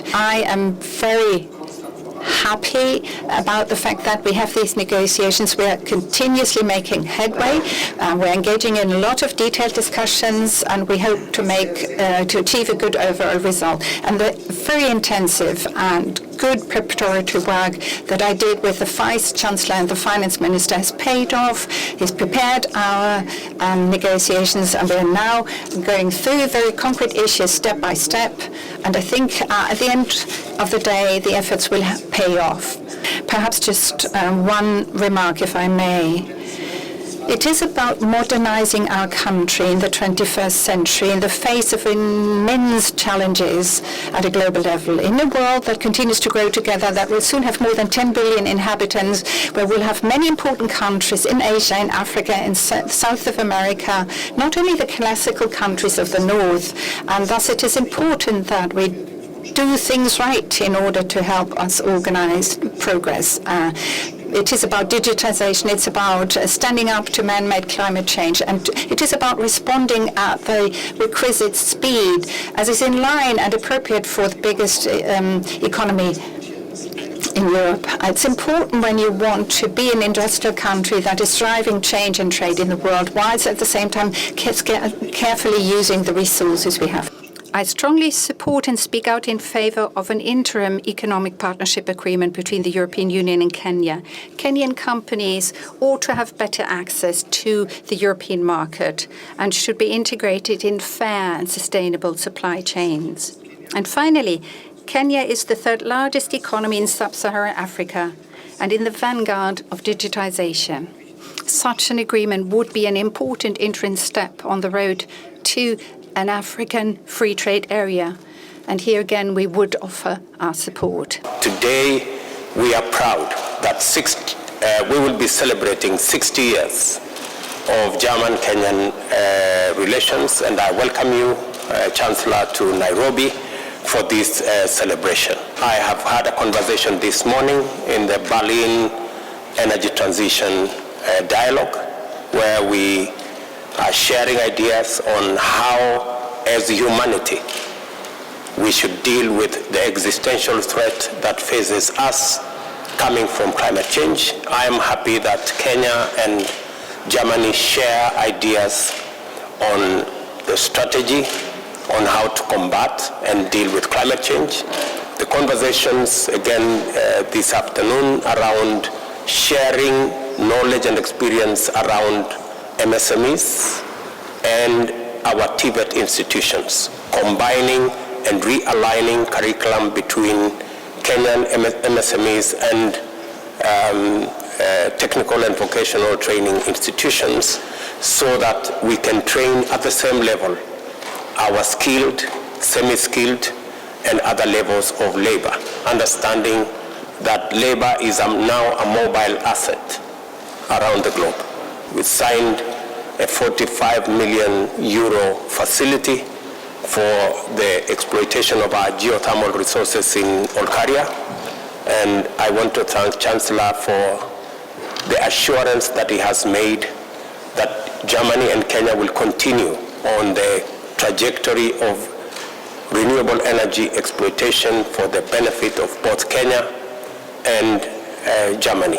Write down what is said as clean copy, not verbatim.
I am very happy about the fact that we have these negotiations. We are continuously making headway. We're engaging in a lot of detailed discussions, and we hope to achieve a good overall result. And the very intensive and good preparatory work that I did with the Vice Chancellor and the Finance Minister has paid off. He's prepared our negotiations, and we're now going through very concrete issues step by step. And I think at the end of the day, the efforts will pay off. Perhaps just one remark, if I may. It is about modernizing our country in the 21st century in the face of immense challenges at a global level. In a world that continues to grow together, that will soon have more than 10 billion inhabitants, where we'll have many important countries in Asia, in Africa, in South of America, not only the classical countries of the North. And thus it is important that we do things right in order to help us organize progress. It is about digitization, it's about standing up to man-made climate change, and it is about responding at the requisite speed, as is in line and appropriate for the biggest economy in Europe. It's important when you want to be an industrial country that is driving change and trade in the world, whilst at the same time carefully using the resources we have. I strongly support and speak out in favor of an interim economic partnership agreement between the European Union and Kenya. Kenyan companies ought to have better access to the European market and should be integrated in fair and sustainable supply chains. And finally, Kenya is the third largest economy in sub-Saharan Africa and in the vanguard of digitization. Such an agreement would be an important interim step on the road to an African free trade area. And here again, we would offer our support. Today, we are proud that we will be celebrating 60 years of German-Kenyan relations, and I welcome you, Chancellor, to Nairobi for this celebration. I have had a conversation this morning in the Berlin Energy Transition Dialogue, where we are sharing ideas on how, as humanity, we should deal with the existential threat that faces us coming from climate change. I am happy that Kenya and Germany share ideas on the strategy on how to combat and deal with climate change. The conversations again this afternoon around sharing knowledge and experience around MSMEs and our TVET institutions, combining and realigning curriculum between Kenyan MSMEs and technical and vocational training institutions, so that we can train at the same level our skilled, semi-skilled, and other levels of labor, understanding that labor is now a mobile asset around the globe. We signed a 45 million euro facility for the exploitation of our geothermal resources in Olkaria. And I want to thank Chancellor for the assurance that he has made that Germany and Kenya will continue on the trajectory of renewable energy exploitation for the benefit of both Kenya and Germany.